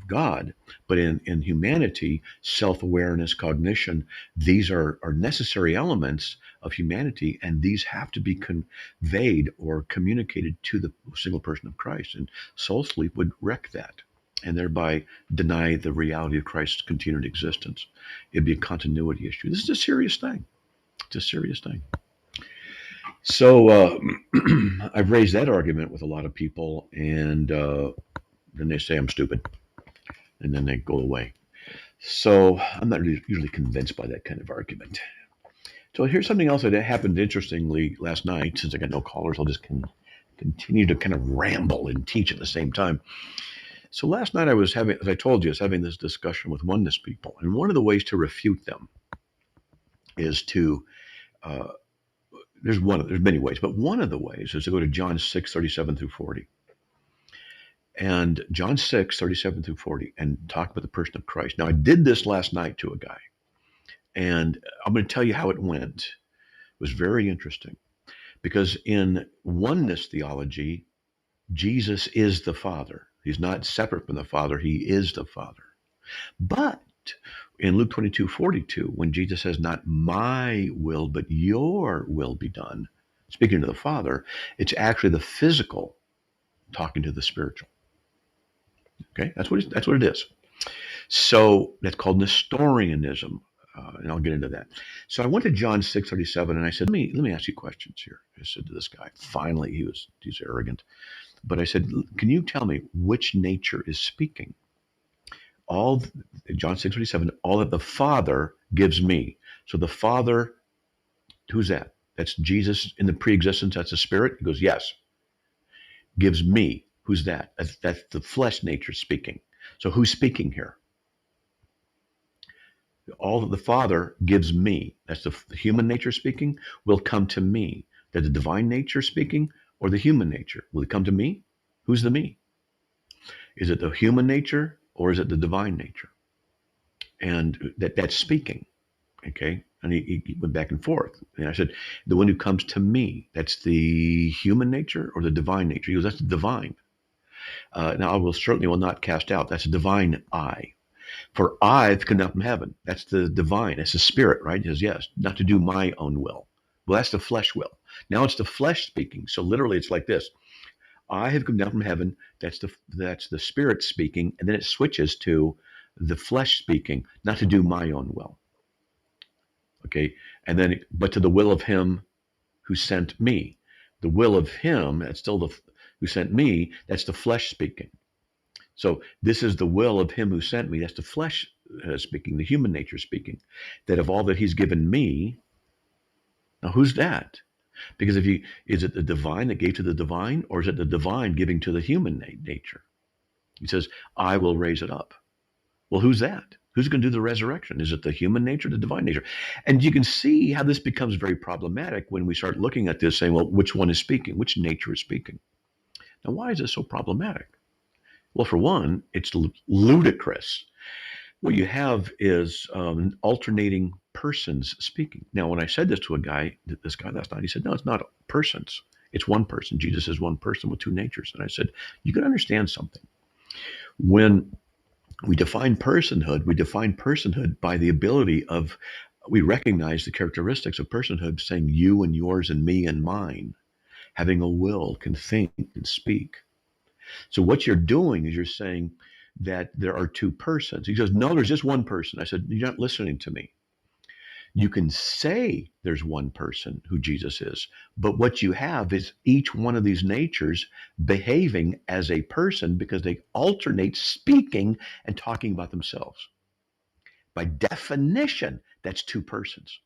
God. But in humanity, self-awareness, cognition, these are necessary elements of humanity, and these have to be conveyed or communicated to the single person of Christ. And soul sleep would wreck that, and thereby deny the reality of Christ's continued existence. It'd be a continuity issue. This is a serious thing. It's a serious thing. So I've raised that argument with a lot of people, and then they say I'm stupid, and then they go away. So I'm not usually convinced by that kind of argument. So here's something else that happened interestingly last night. Since I got no callers, I'll just continue to kind of ramble and teach at the same time. So last night I was having, as I told you, I was having this discussion with oneness people. And one of the ways to refute them is to, there's many ways, but one of the ways is to go to John 6:37 through 40. And John 6:37 through 40, and talk about the person of Christ. Now I did this last night to a guy, and I'm going to tell you how it went. It was very interesting, because in oneness theology, Jesus is the Father. He's not separate from the Father. He is the Father. But in Luke 22:42, when Jesus says, not my will, but your will be done, speaking to the Father, it's actually the physical talking to the spiritual. Okay, that's what it is. So that's called Nestorianism, and I'll get into that. So I went to John 6:37, and I said, let me ask you questions here. I said to this guy. Finally, he's arrogant. But I said, can you tell me which nature is speaking? John 6:37, all that the Father gives me. So the Father, who's that? That's Jesus in the pre-existence. That's the Spirit. He goes, yes. Gives me. Who's that? That's the flesh nature speaking. So who's speaking here? All that the Father gives me. That's the human nature speaking. Will come to me. That the divine nature speaking, or the human nature? Will it come to me? Who's the me? Is it the human nature, or is it the divine nature? And that's speaking. Okay. And he went back and forth. And I said, the one who comes to me, that's the human nature or the divine nature? He goes, that's the divine. Now I will not cast out. That's a divine I. For I've come down from heaven. That's the divine. That's the spirit, right? He says, yes, not to do my own will. Well, that's the flesh will. Now it's the flesh speaking. So literally it's like this. I have come down from heaven. That's the spirit speaking. And then it switches to the flesh speaking, not to do my own will. Okay. And then, but to the will of him who sent me. The will of him, that's still who sent me, that's the flesh speaking. So this is the will of him who sent me. That's the flesh speaking, the human nature speaking. That of all that he's given me, now who's that? Because is it the divine that gave to the divine, or is it the divine giving to the human nature? He says, I will raise it up. Well, who's that? Who's going to do the resurrection? Is it the human nature, the divine nature? And you can see how this becomes very problematic when we start looking at this, saying, well, which one is speaking? Which nature is speaking? Now, why is this so problematic? Well, for one, it's ludicrous. What you have is alternating persons speaking. Now, when I said this to this guy last night, he said, no, it's not persons. It's one person. Jesus is one person with two natures. And I said, you can understand something. When we define personhood by the ability of, we recognize the characteristics of personhood, saying you and yours and me and mine, having a will, can think and speak. So what you're doing is you're saying that there are two persons. He goes, no, there's just one person. I said, you're not listening to me. You can say there's one person who Jesus is, but what you have is each one of these natures behaving as a person because they alternate speaking and talking about themselves. By definition, that's two persons.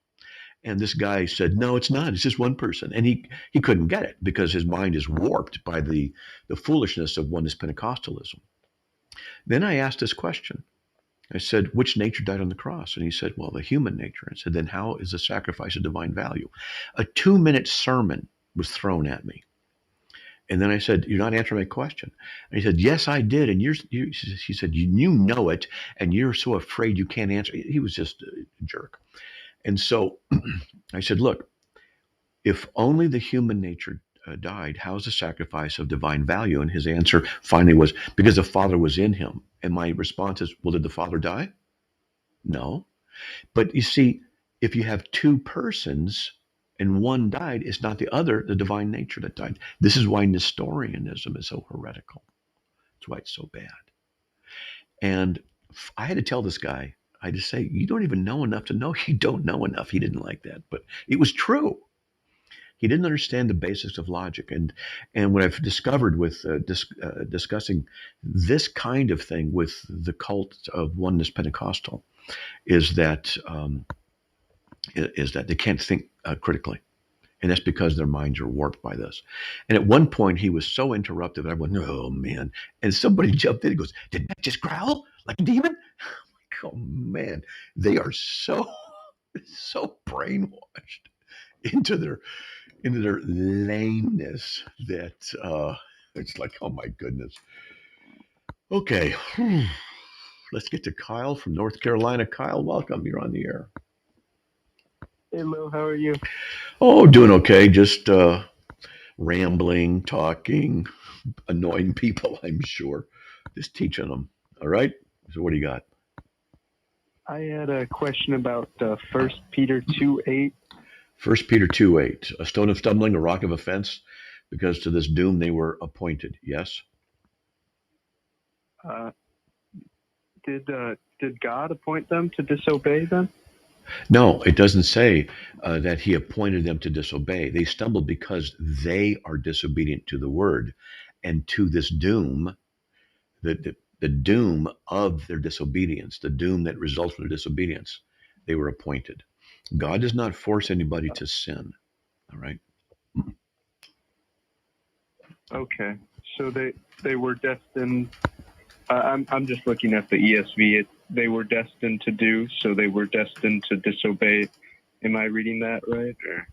And this guy said, no, it's not. It's just one person. And he couldn't get it because his mind is warped by the foolishness of oneness Pentecostalism. Then I asked this question. I said, which nature died on the cross? And he said, well, the human nature. I said, then how is the sacrifice of divine value? A 2-minute sermon was thrown at me. And then I said, "You're not answering my question." And he said, "Yes, I did." And she said, "You know it, and you're so afraid you can't answer." He was just a jerk. And so I said, "Look, if only the human nature died, how's the sacrifice of divine value?" And his answer finally was, "Because the Father was in him." And my response is, "Well, did the Father die?" No. But you see, if you have two persons and one died, it's not the other, the divine nature, that died. This is why Nestorianism is so heretical. That's why it's so bad. And I had to tell this guy, I had to say, "You don't even know enough to know you don't know enough." He didn't like that, but it was true. He didn't understand the basics of logic. And what I've discovered with discussing this kind of thing with the cult of Oneness Pentecostal is that they can't think critically. And that's because their minds are warped by this. And at one point, he was so interruptive that I went, "Oh, man." And somebody jumped in and goes, "Did that just growl like a demon?" I'm like, oh, man. They are so brainwashed into their lameness that it's like, oh, my goodness. Okay. Let's get to Kyle from North Carolina. Kyle, welcome. You're on the air. Hello, how are you? Oh, doing okay. Just rambling, talking, annoying people, I'm sure. Just teaching them. All right? So what do you got? I had a question about 1 Peter 2:8. 1 Peter 2:8. A stone of stumbling, a rock of offense, because to this doom they were appointed. Yes? Did God appoint them to disobey them? No, it doesn't say that he appointed them to disobey. They stumbled because they are disobedient to the word. And to this doom, the doom of their disobedience, the doom that results from their disobedience, they were appointed. God does not force anybody to sin. All right? Okay. So they were destined. I'm just looking at the ESV. They were destined to do, so they were destined to disobey. Am I reading that right? Or?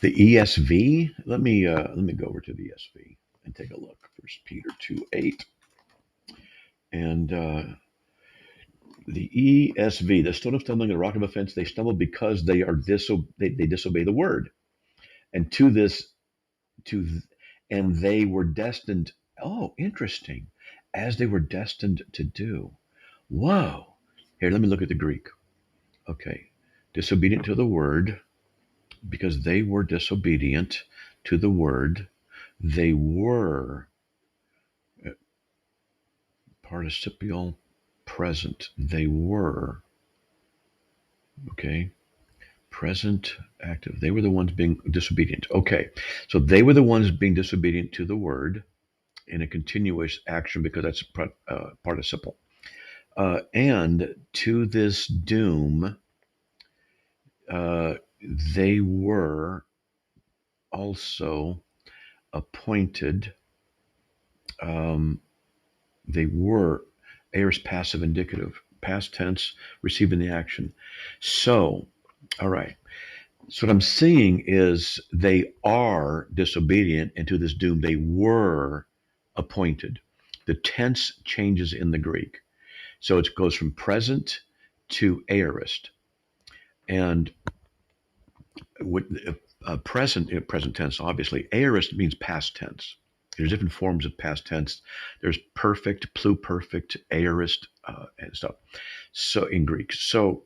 The ESV. Let me go over to the ESV and take a look. 1 Peter 2:8, and the ESV. The stone of stumbling and a rock of offense. They stumble because they disobey the word, and and they were destined. Oh, interesting. As they were destined to do. Whoa. Here, let me look at the Greek. Okay. Disobedient to the word, because they were disobedient to the word, they were participial present. They were, okay, present active. They were the ones being disobedient. Okay. So they were the ones being disobedient to the word in a continuous action, because that's participle. And to this doom, they were also appointed. They were aorist passive indicative, past tense, receiving the action. So, all right. So what I'm seeing is they are disobedient, and to this doom they were appointed. The tense changes in the Greek. So it goes from present to aorist. And with present tense, obviously, aorist means past tense. There's different forms of past tense. There's perfect, pluperfect, aorist, and stuff. So in Greek, so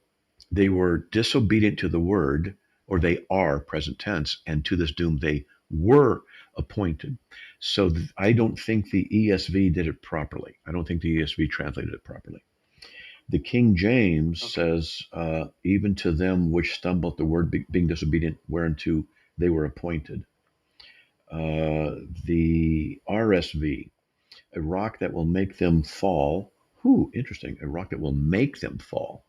they were disobedient to the word, or they are present tense, and to this doom they were appointed. So I don't think the ESV did it properly. I don't think the ESV translated it properly. The King James says, even to them which stumble at the word, being disobedient, whereunto they were appointed. The RSV, a rock that will make them fall. Interesting. A rock that will make them fall.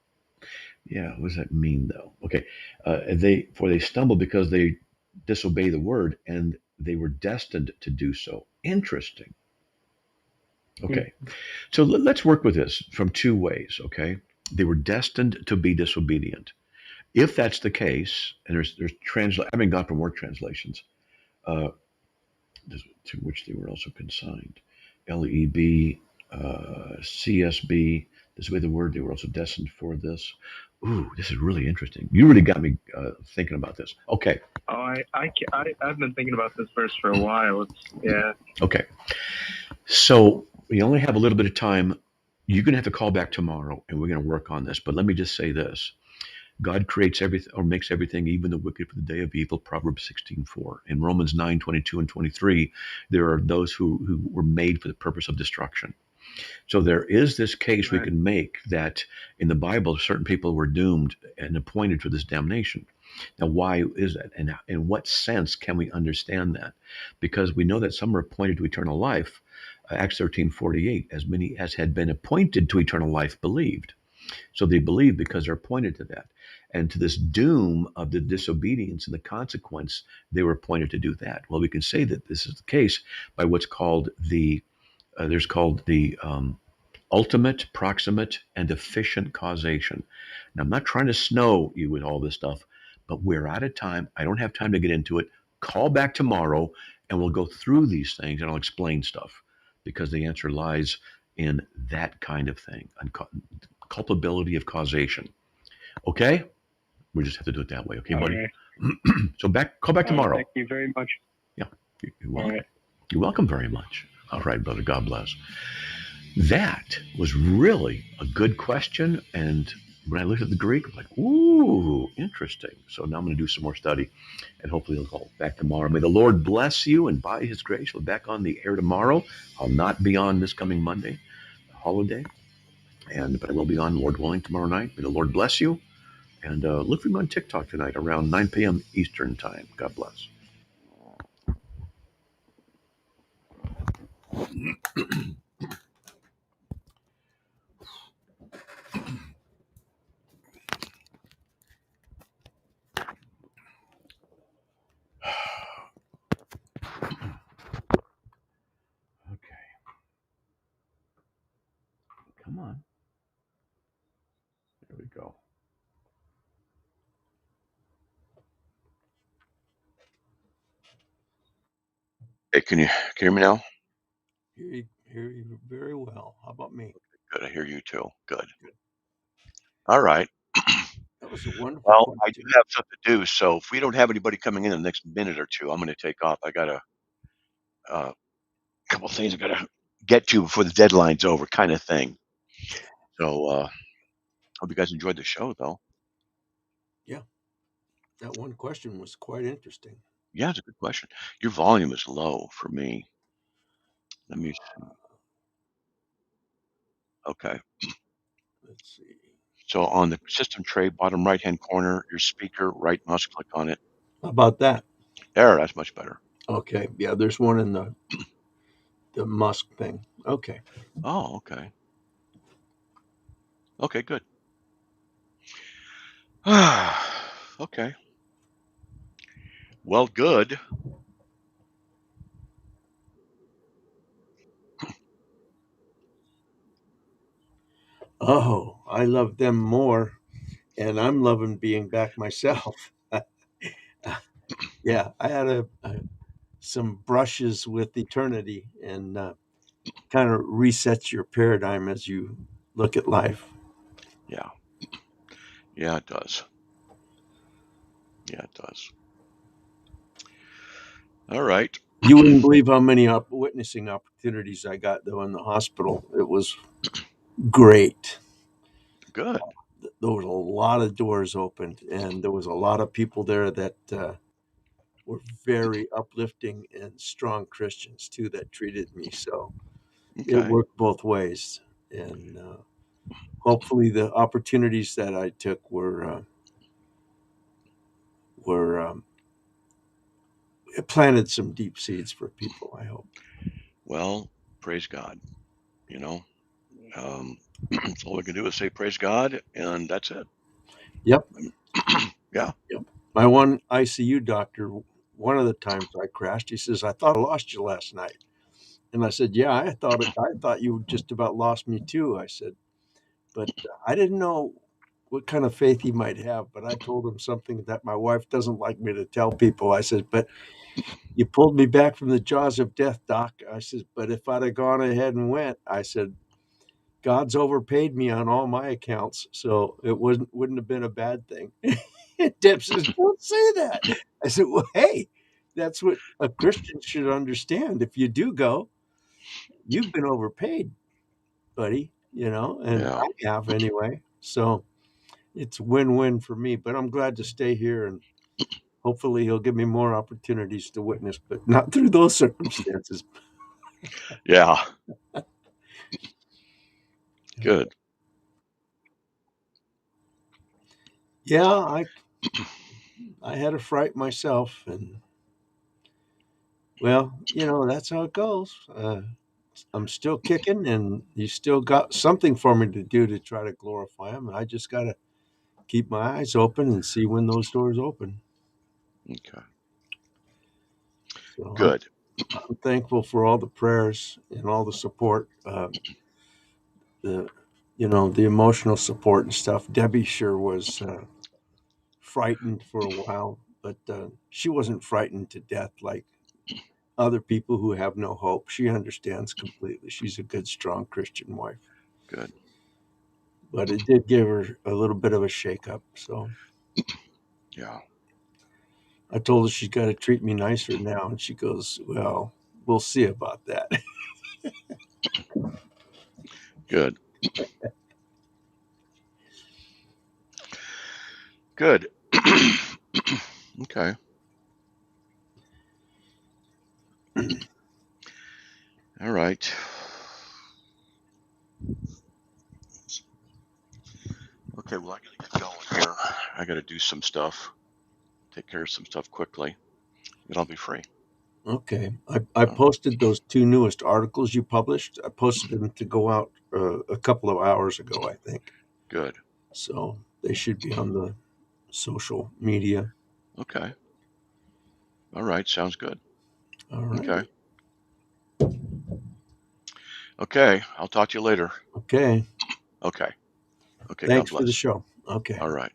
Yeah, what does that mean, though? Okay. They stumble because they disobey the word, and they were destined to do so. Interesting. Okay. So let's work with this from two ways, okay? They were destined to be disobedient. If that's the case, and there's I've been gone from word translations, to which they were also consigned. LEB, CSB, this way the word, they were also destined for this. Ooh, this is really interesting. You really got me thinking about this. Okay. Oh, I've been thinking about this verse for a while. Yeah. Okay. So we only have a little bit of time. You're going to have to call back tomorrow, and we're going to work on this. But let me just say this. God creates everything, or makes everything, even the wicked, for the day of evil, Proverbs 16:4. In Romans 9:22 and 23, there are those who were made for the purpose of destruction. So there is this case we can make that in the Bible, certain people were doomed and appointed for this damnation. Now, why is that? And in what sense can we understand that? Because we know that some are appointed to eternal life. Acts 13:48, as many as had been appointed to eternal life believed. So they believe because they're appointed to that. And to this doom of the disobedience and the consequence, they were appointed to do that. Well, we can say that this is the case by what's called the ultimate, proximate, and efficient causation. Now, I'm not trying to snow you with all this stuff, but we're out of time. I don't have time to get into it. Call back tomorrow, and we'll go through these things, and I'll explain stuff, because the answer lies in that kind of thing, culpability of causation. Okay? We just have to do it that way. Okay, buddy? Right. So call back tomorrow. Thank you very much. Yeah, you're welcome. Right. You're welcome very much. All right, brother. God bless. That was really a good question. And when I looked at the Greek, I was like, ooh, interesting. So now I'm going to do some more study, and hopefully he'll call back tomorrow. May the Lord bless you, and by his grace, we'll be back on the air tomorrow. I'll not be on this coming Monday, holiday, but I will be on, Lord willing, tomorrow night. May the Lord bless you. And look for me on TikTok tonight around 9 p.m. Eastern time. God bless. Okay. Come on. There we go. Hey, can you hear me now? Hear you very well. How about me? Good. I hear you too. Good. All right. That was a wonderful Well, question. I do have stuff to do. So if we don't have anybody coming in the next minute or two, I'm going to take off. I got a couple of things I got to get to before the deadline's over, kind of thing. So hope you guys enjoyed the show, though. Yeah. That one question was quite interesting. Yeah, it's a good question. Your volume is low for me. Let me see. Okay. Let's see. So on the system tray, bottom right-hand corner, your speaker, right mouse click on it. How about that? There, that's much better. Okay. Yeah, there's one in the Musk thing. Okay. Oh, okay. Okay, good. Okay. Well, good. Oh, I love them more, and I'm loving being back myself. Yeah, I had some brushes with eternity, and kind of resets your paradigm as you look at life. Yeah. Yeah, it does. Yeah, it does. All right. You wouldn't believe how many witnessing opportunities I got, though, in the hospital. It was great. Good. There was a lot of doors opened, and there was a lot of people there that were very uplifting and strong Christians, too, that treated me. So it worked both ways. And hopefully the opportunities that I took it planted some deep seeds for people, I hope. Well, praise God. You know, that's all we can do is say praise God, and that's it. Yep. Yeah. Yep. My one ICU doctor, one of the times I crashed, he says, "I thought I lost you last night." And I said, "Yeah, I thought you just about lost me too." I said, "But I didn't know what kind of faith he might have, but I told him something that my wife doesn't like me to tell people. I said, but you pulled me back from the jaws of death, Doc. I said, but if I'd have gone ahead and went, I said, God's overpaid me on all my accounts, so it wouldn't have been a bad thing. Deb says, don't say that. I said, well, hey, that's what a Christian should understand. If you do go, you've been overpaid, buddy, and Yeah. I have anyway. So it's win-win for me, but I'm glad to stay here, and hopefully he'll give me more opportunities to witness, but not through those circumstances. Yeah. Good. Yeah, I had a fright myself, and well, that's how it goes. I'm still kicking, and you still got something for me to do to try to glorify him. I just got to keep my eyes open and see when those doors open. Okay. So Good. I'm thankful for all the prayers and all the support, the emotional support and stuff. Debbie sure was frightened for a while, but she wasn't frightened to death like other people who have no hope. She understands completely. She's a good, strong Christian wife. Good. But it did give her a little bit of a shake-up. So Yeah. I told her she's got to treat me nicer now, and she goes, well, we'll see about that. Good. Good. Okay. All right. Okay, well, I gotta get going here. I gotta do some stuff, take care of some stuff quickly, then I'll be free. Okay. I posted those 2 newest articles you published. I posted them to go out a couple of hours ago, I think. Good. So they should be on the social media. Okay. All right. Sounds good. All right. Okay. Okay. I'll talk to you later. Okay. Okay. Okay. Thanks God for the bless. show. Okay. All right.